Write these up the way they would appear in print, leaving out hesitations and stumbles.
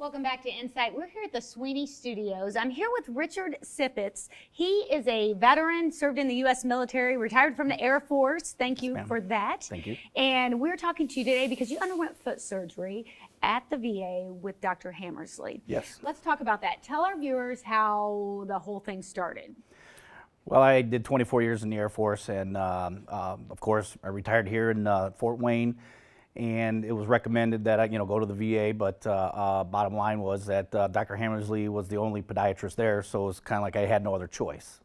Welcome back to Insight. We're here at the Sweeney Studios. I'm here with Richard Sipocz. He is a veteran, served in the U.S. military, retired from the Air Force. Thank you for that. Thank you. And we're talking to you today because you underwent foot surgery at the VA with Dr. Hammersley. Yes. Let's talk about that. Tell our viewers how the whole thing started. Well, I did 24 years in the Air Force, and of course, I retired here in Fort Wayne. And it was recommended that I, go to the VA, but bottom line was that Dr. Hammersley was the only podiatrist there, so it was kind of like I had no other choice.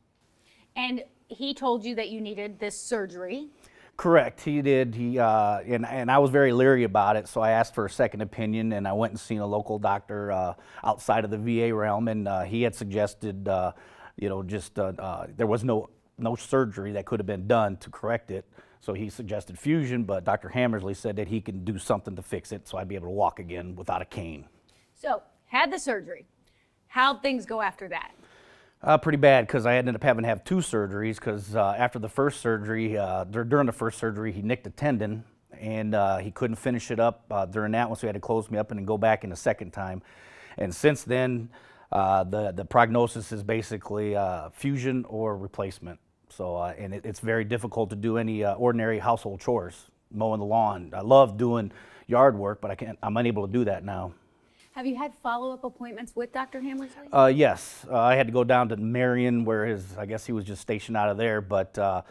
And he told you that you needed this surgery. Correct, he did. And I was very leery about it, so I asked for a second opinion, and I went and seen a local doctor outside of the VA realm, and he had suggested, there was no surgery that could have been done to correct it. So he suggested fusion, but Dr. Hammersley said that he can do something to fix it so I'd be able to walk again without a cane. So, had the surgery. How'd things go after that? Pretty bad, because I ended up having to have two surgeries, because after the first surgery, during the first surgery, he nicked a tendon, and he couldn't finish it up during that one, so he had to close me up and then go back in a second time. And since then, the prognosis is basically fusion or replacement. So, and it's very difficult to do any ordinary household chores, mowing the lawn. I love doing yard work, but I'm unable to do that now. Have you had follow-up appointments with Dr. Hammersley? Yes, I had to go down to Marion, where I guess he was just stationed out of there, but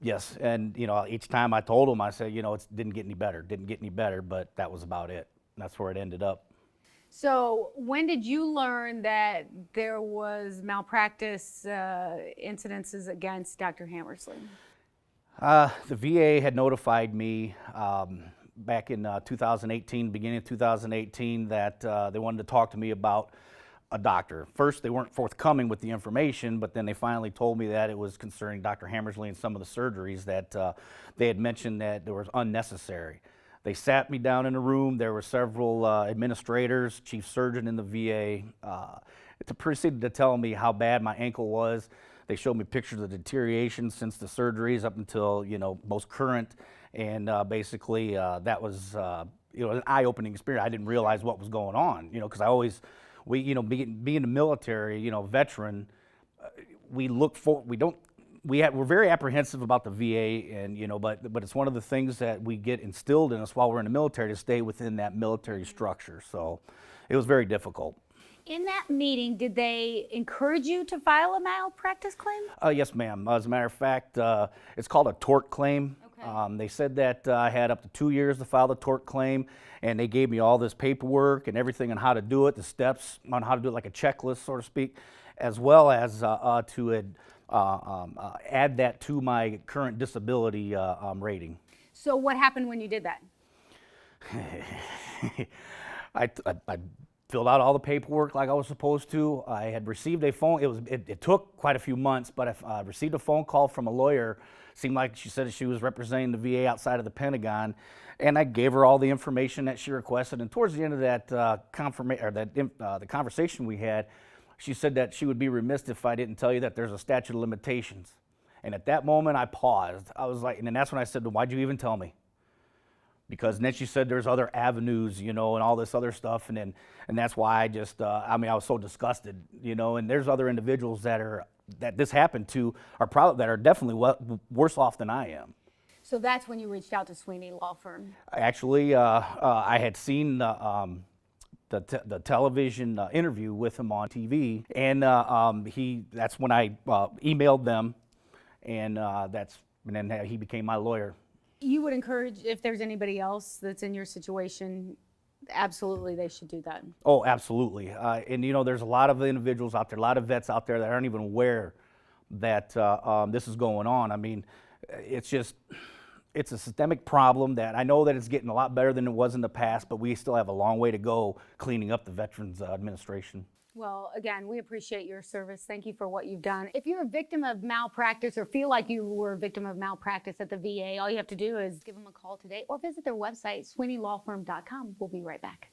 yes, and each time I told him, I said, it didn't get any better, but that was about it. That's where it ended up. So when did you learn that there was malpractice incidences against Dr. Hammersley? The VA had notified me back in 2018, beginning of 2018, that they wanted to talk to me about a doctor. First, they weren't forthcoming with the information, but then they finally told me that it was concerning Dr. Hammersley and some of the surgeries that they had mentioned that there was unnecessary. They sat me down in a room. There were several administrators, chief surgeon in the VA, to proceed to tell me how bad my ankle was. They showed me pictures of deterioration since the surgeries up until, most current. And basically that was, an eye-opening experience. I didn't realize what was going on, because being a military, veteran, we're very apprehensive about the VA, and but it's one of the things that we get instilled in us while we're in the military to stay within that military structure. So it was very difficult. In that meeting, did they encourage you to file a malpractice claim? Yes, ma'am. As a matter of fact, it's called a tort claim. Okay. They said that I had up to 2 years to file the tort claim, and they gave me all this paperwork and everything on how to do it, the steps on how to do it, like a checklist, so to speak, as well as to add that to my current disability rating. So what happened when you did that? I filled out all the paperwork like I was supposed to. I had received a phone. It took quite a few months, but I received a phone call from a lawyer. Seemed like she said she was representing the VA outside of the Pentagon, and I gave her all the information that she requested. And towards the end of that the conversation we had, she said that she would be remiss if I didn't tell you that there's a statute of limitations. And at that moment, I paused. I was like, and then that's when I said, why'd you even tell me? Because then she said there's other avenues, and all this other stuff, and that's why I just, I was so disgusted, and there's other individuals that this happened to that are definitely worse off than I am. So that's when you reached out to Sweeney Law Firm. Actually, I had seen the television interview with him on TV, and that's when I emailed them, and then he became my lawyer. You would encourage, if there's anybody else that's in your situation, absolutely they should do that. Oh, absolutely. And there's a lot of individuals out there, a lot of vets out there that aren't even aware that this is going on. It's a systemic problem that I know that it's getting a lot better than it was in the past, but we still have a long way to go cleaning up the Veterans Administration. Well, again, we appreciate your service. Thank you for what you've done. If you're a victim of malpractice or feel like you were a victim of malpractice at the VA, all you have to do is give them a call today or visit their website, SweeneyLawFirm.com. We'll be right back.